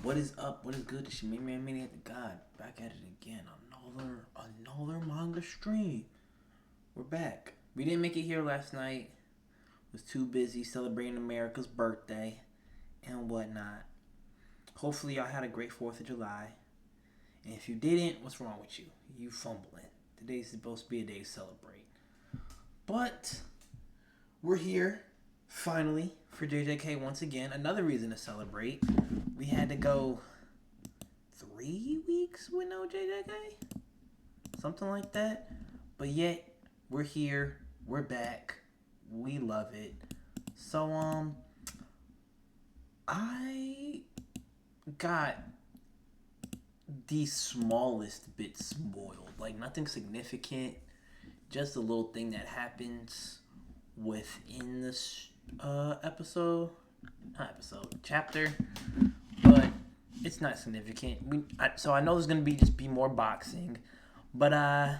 What is up? What is good? It's your main man, maniacdgod, back at it again. Another manga stream. We're back. We didn't make it here last night. Was too busy celebrating America's birthday and whatnot. Hopefully y'all had a great 4th of July. And if you didn't, what's wrong with you? You fumbling. Today's supposed to be a day to celebrate. But we're here finally for JJK once again. Another reason to celebrate. We had to go 3 weeks with no JJK? Something like that. But yet, we're here. We're back. We love it. So, I got the smallest bit spoiled. Like, nothing significant. Just a little thing that happens within this chapter. But it's not significant. So I know there's going to be more boxing. But I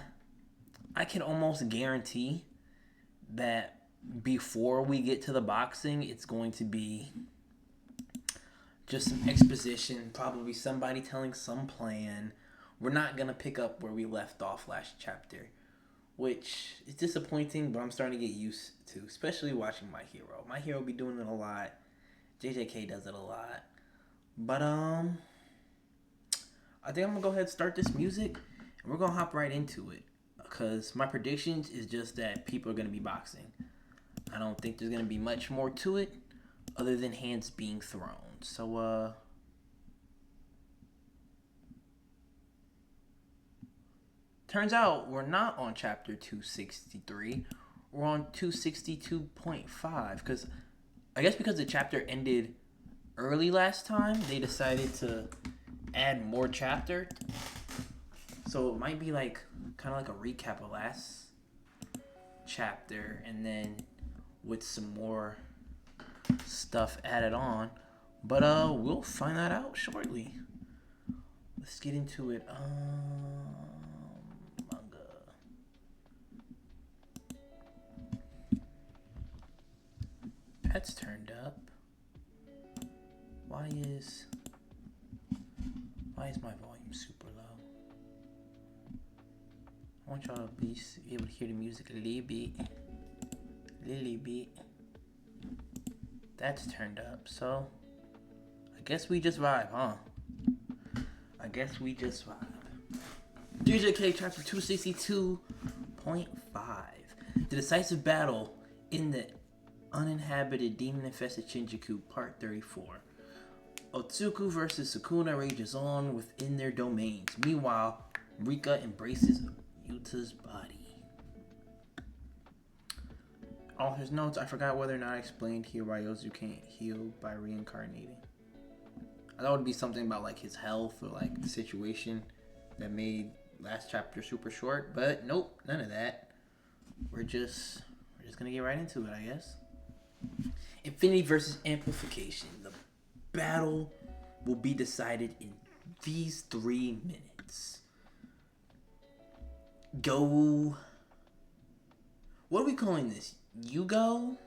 can almost guarantee that before we get to the boxing, it's going to be just some exposition, probably somebody telling some plan. We're not going to pick up where we left off last chapter, which is disappointing, but I'm starting to get used to, especially watching My Hero. My Hero be doing it a lot. JJK does it a lot. But, I think I'm going to go ahead and start this music, and we're going to hop right into it. Because my predictions is just that people are going to be boxing. I don't think there's going to be much more to it other than hands being thrown. So, turns out we're not on chapter 263. We're on 262.5. Because the chapter ended early last time, they decided to add more chapter. So it might be like kind of like a recap of last chapter, and then with some more stuff added on. But we'll find that out shortly. Let's get into it. Manga. That's turned up. Why is my volume super low? I want y'all to be able to hear the music a little bit. That's turned up, so I guess we just vibe, huh? JJK chapter 262.5. The decisive battle in the uninhabited demon-infested Shinjuku, part 34. Otsuku versus Sukuna rages on within their domains. Meanwhile, Rika embraces Yuta's body. Author's notes, I forgot whether or not I explained here why Yozu can't heal by reincarnating. I thought it would be something about like his health or like the situation that made last chapter super short, but nope, none of that. We're just gonna get right into it, I guess. Infinity versus Amplification. The battle will be decided in these 3 minutes. Go. What are we calling this? Yugo?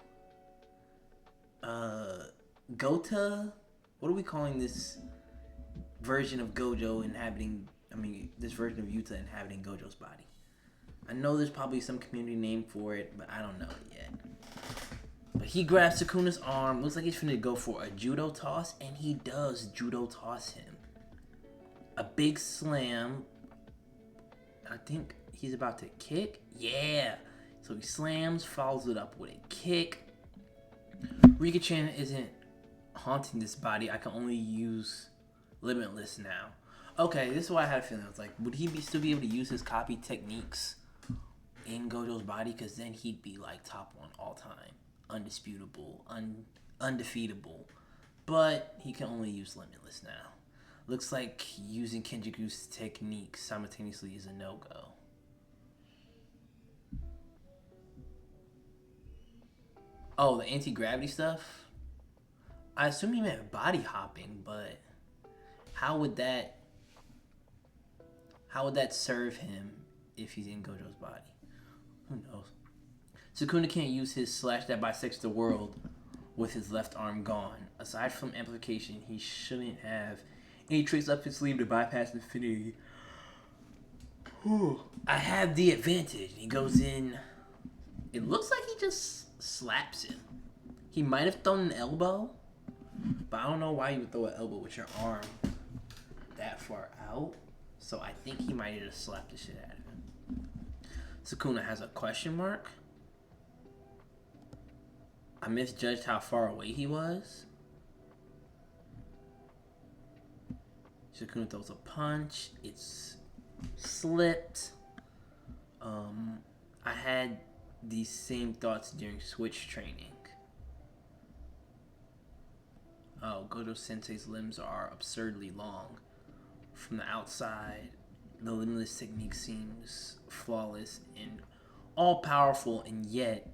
Gota? What are we calling this version of Gojo this version of Yuta inhabiting Gojo's body? I know there's probably some community name for it, but I don't know it yet. But he grabs Sukuna's arm. Looks like he's finna go for a judo toss, and he does judo toss him. A big slam. I think he's about to kick. Yeah. So he slams, follows it up with a kick. Rika-chan isn't haunting this body. I can only use Limitless now. Okay, this is why I had a feeling. I was like, would he still be able to use his copy techniques in Gojo's body? Because then he'd be like top 1 all time. Undisputable. Undefeatable. But he can only use Limitless now. Looks like using Kenjaku's technique simultaneously is a no-go. Oh, the anti-gravity stuff? I assume he meant body hopping, but how would that serve him if he's in Gojo's body? Who knows? Sukuna can't use his slash that bisects the world with his left arm gone. Aside from amplification, he shouldn't have And he tricks up his sleeve to bypass infinity. Whew. I have the advantage. He goes in. It looks like he just slaps him. He might have thrown an elbow, but I don't know why you would throw an elbow with your arm that far out. So I think he might have just slapped the shit out of him. Sukuna has a question mark. I misjudged how far away he was. Sukuna throws a punch. It's slipped. I had these same thoughts during switch training. Oh, Gojo Sensei's limbs are absurdly long. From the outside, the limitless technique seems flawless and all-powerful, and yet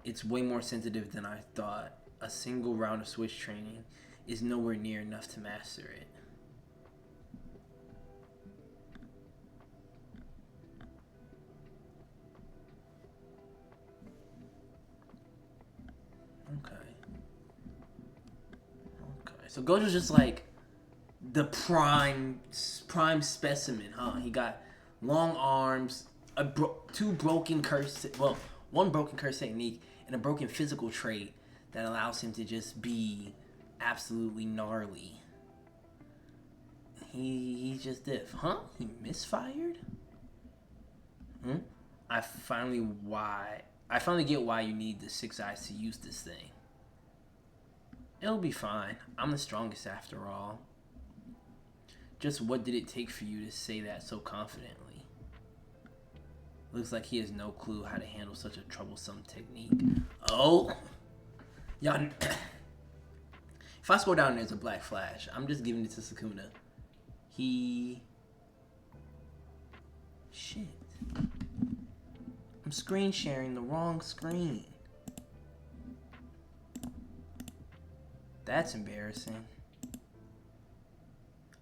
it's way more sensitive than I thought. A single round of switch training is nowhere near enough to master it. Okay. So Gojo's just like the prime specimen, huh? He got long arms, two broken curse, well, one broken curse technique and a broken physical trait that allows him to just be absolutely gnarly. He's just diff, huh? He misfired? I finally get why you need the 6 eyes to use this thing. It'll be fine. I'm the strongest after all. Just what did it take for you to say that so confidently? Looks like he has no clue how to handle such a troublesome technique. Oh! Y'all... If I scroll down and there's a black flash, I'm just giving it to Sukuna. Shit. I'm screen sharing the wrong screen. That's embarrassing.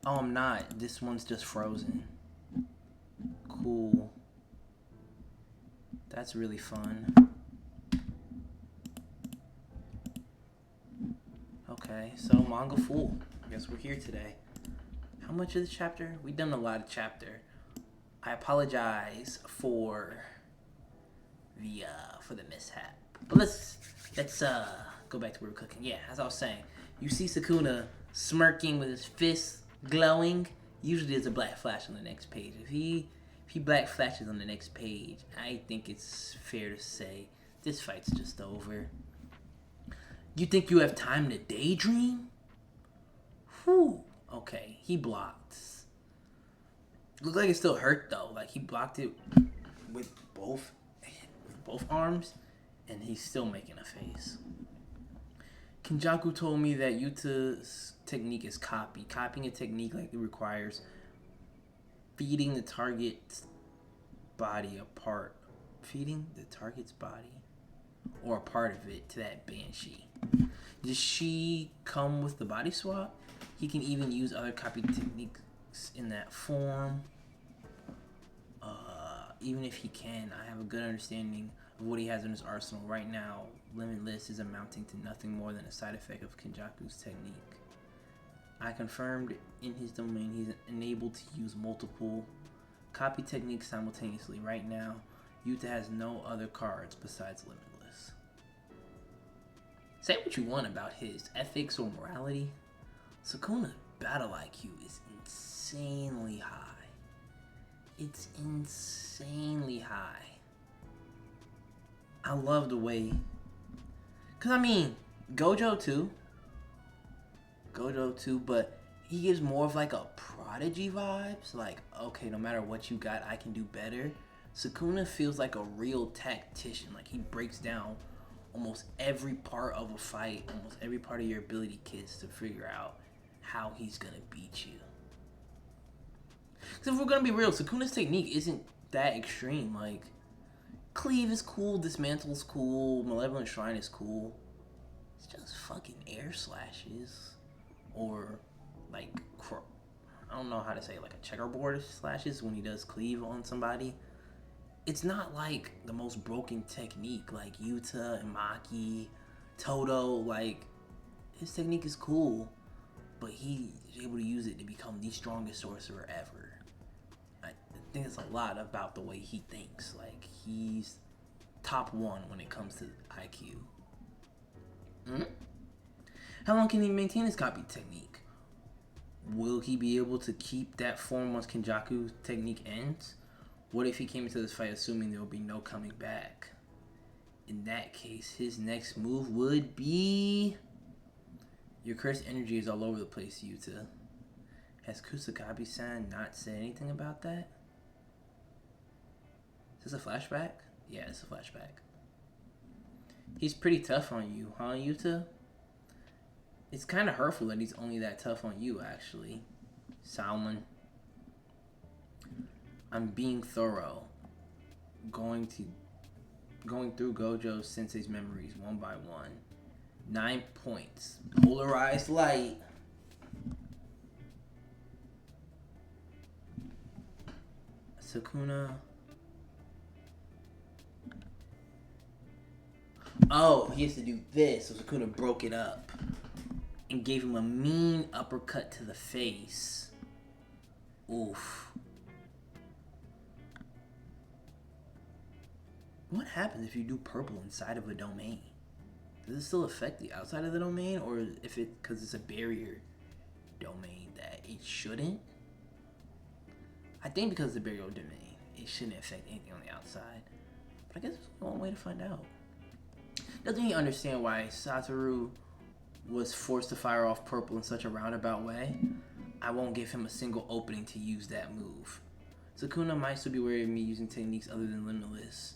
Oh, I'm not. This one's just frozen. Cool. That's really fun. Okay, so manga full. I guess we're here today. How much of the chapter? We've done a lot of chapter. I apologize for the mishap. But let's go back to where we're cooking. Yeah, as I was saying, you see Sukuna smirking with his fists glowing. Usually there's a black flash on the next page. If he black flashes on the next page, I think it's fair to say this fight's just over. You think you have time to daydream? Whew. Okay, he blocked. Looked like it still hurt though. Like he blocked it with both arms, and he's still making a face. Kinjaku told me that Yuta's technique is copy. Copying a technique like it requires feeding the target's body or a part of it to that banshee. Does she come with the body swap? He can even use other copy techniques in that form. Even if he can, I have a good understanding of what he has in his arsenal. Right now, Limitless is amounting to nothing more than a side effect of Kinjaku's technique. I confirmed in his domain he's enabled to use multiple copy techniques simultaneously. Right now, Yuta has no other cards besides Limitless. Say what you want about his ethics or morality, Sukuna's battle IQ is insanely high. It's insanely high. I love the way... Because, I mean, Gojo too, but he gives more of like a prodigy vibes. Like, okay, no matter what you got, I can do better. Sukuna feels like a real tactician. Like, he breaks down almost every part of a fight, almost every part of your ability kits to figure out how he's going to beat you. Because if we're going to be real, Sukuna's technique isn't that extreme. Like, Cleave is cool, Dismantle is cool, Malevolent Shrine is cool. It's just fucking air slashes. Or, like, I don't know how to say it, like a checkerboard slashes when he does Cleave on somebody. It's not like the most broken technique like Yuta and Maki, Toto. Like, his technique is cool. but he's able to use it to become the strongest sorcerer ever. I think it's a lot about the way he thinks. Like, he's top one when it comes to IQ. How long can he maintain his copy technique? Will he be able to keep that form once Kenjaku's technique ends? What if he came into this fight assuming there will be no coming back? In that case, his next move would be... Your cursed energy is all over the place, Yuta. Has Kusakabe-san not said anything about that? Is this a flashback? Yeah, it's a flashback. He's pretty tough on you, huh, Yuta? It's kind of hurtful that he's only that tough on you, actually. Salmon. I'm being thorough. Going through Gojo Sensei's memories one by one. 9 points. Polarized light. Sukuna. Oh, he has to do this. So Sukuna broke it up and gave him a mean uppercut to the face. Oof. What happens if you do purple inside of a domain? Does it still affect the outside of the domain, or if it, because it's a barrier domain, that it shouldn't? I think because it's a barrier domain, it shouldn't affect anything on the outside. But I guess there's one way to find out. Doesn't he understand why Satoru was forced to fire off purple in such a roundabout way? I won't give him a single opening to use that move. Sukuna might still be wary of me using techniques other than Limitless,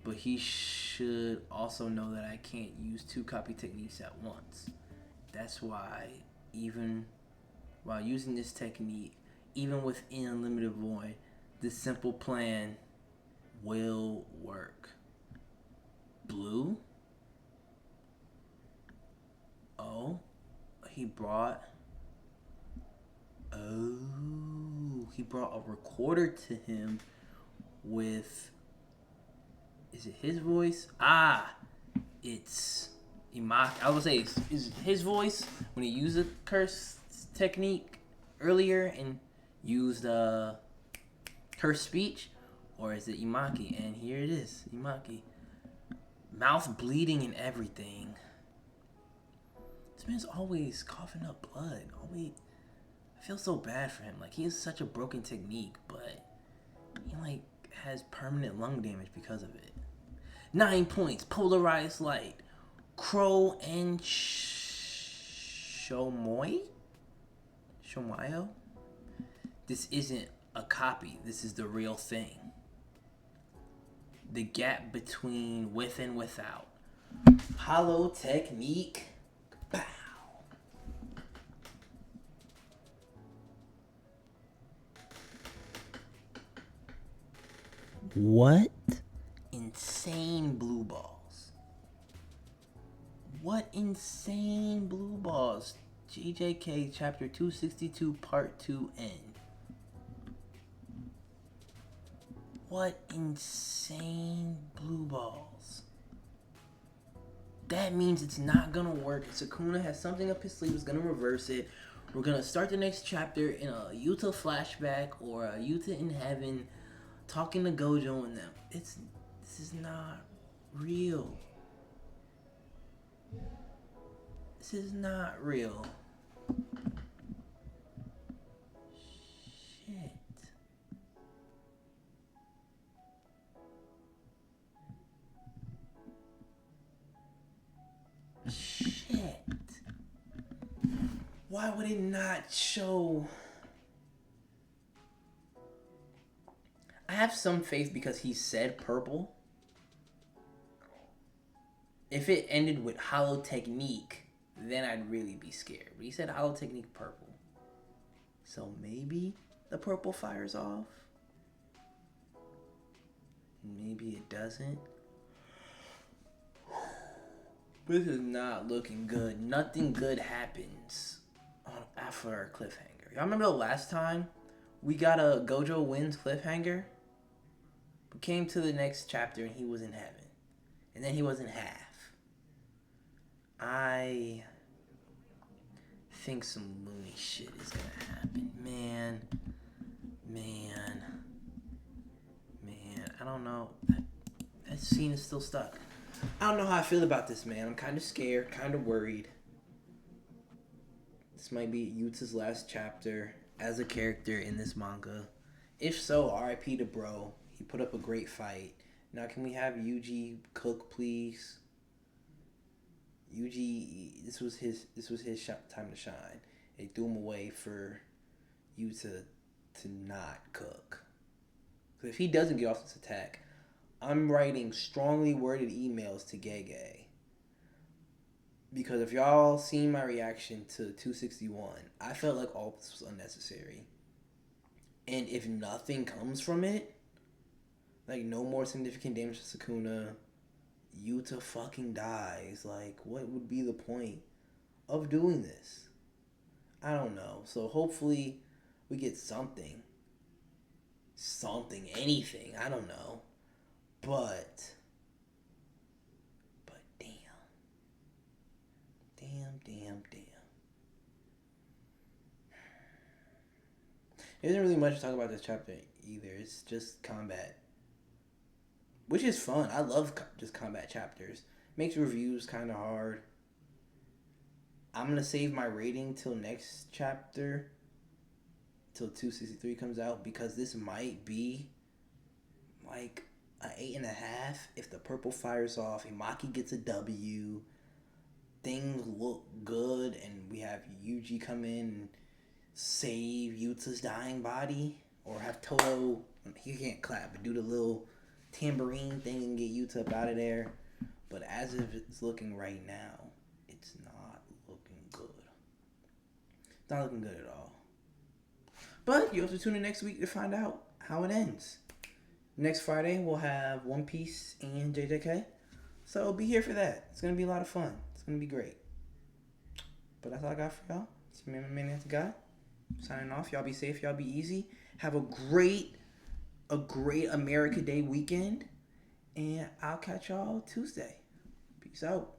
but he should also know that I can't use 2 copy techniques at once. That's why, even while using this technique, even within Unlimited Void, this simple plan will work. Blue? Oh, he brought a recorder to him with... Is it his voice? It's Imaki. I would say, is his voice when he used the curse technique earlier and used curse speech? Or is it Imaki? And here it is, Imaki. Mouth bleeding and everything. This man's always coughing up blood. I feel so bad for him. Like, he has such a broken technique, but he, has permanent lung damage because of it. 9 points. Polarized light. Crow and Shomoyo? This isn't a copy. This is the real thing. The gap between with and without. Hollow technique. Bow. What? Insane blue balls. What insane blue balls? JJK chapter 262 part 2 end. What insane blue balls. That means it's not gonna work. Sukuna has something up his sleeve, is gonna reverse it. We're gonna start the next chapter in a Yuta flashback or a Yuta in heaven talking to Gojo and them. This is not real. This is not real. Shit. Shit. Why would it not show? I have some faith because he said purple. If it ended with hollow technique, then I'd really be scared. But he said hollow technique purple. So maybe the purple fires off. Maybe it doesn't. This is not looking good. Nothing good happens after our cliffhanger. Y'all remember the last time we got a Gojo wins cliffhanger? We came to the next chapter and he was in heaven. And then he was in half. I think some loony shit is gonna happen. Man. I don't know. That scene is still stuck. I don't know how I feel about this, man. I'm kind of scared, kind of worried. This might be Yuta's last chapter as a character in this manga. If so, R.I.P. to bro. He put up a great fight. Now, can we have Yuji cook, please? Yuji, this was his time to shine. They threw him away for Yuta to not cook. Because if he doesn't get off this attack, I'm writing strongly worded emails to Gege. Because if y'all seen my reaction to 261, I felt like all this was unnecessary. And if nothing comes from it, like no more significant damage to Sukuna, Yuta fucking dies. Like, what would be the point of doing this? I don't know. So hopefully we get something. Anything. I don't know. But damn. There isn't really much to talk about this chapter either. It's just combat, which is fun. I love just combat chapters. Makes reviews kind of hard. I'm going to save my rating till next chapter, till 263 comes out, because this might be like an 8.5 if the purple fires off, Imaki gets a W, things look good, and we have Yuji come in and save Yuta's dying body, or have Toto, he can't clap, but do the little tambourine thing and get Yuta up out of there. But as if it's looking right now, it's not looking good. It's not looking good at all. But you have to tune in next week to find out how it ends. Next Friday, we'll have One Piece and JJK. So be here for that. It's going to be a lot of fun. It's going to be great. But that's all I got for y'all. It's your man, maniacdgod. Signing off. Y'all be safe. Y'all be easy. Have a great America Day weekend. And I'll catch y'all Tuesday. Peace out.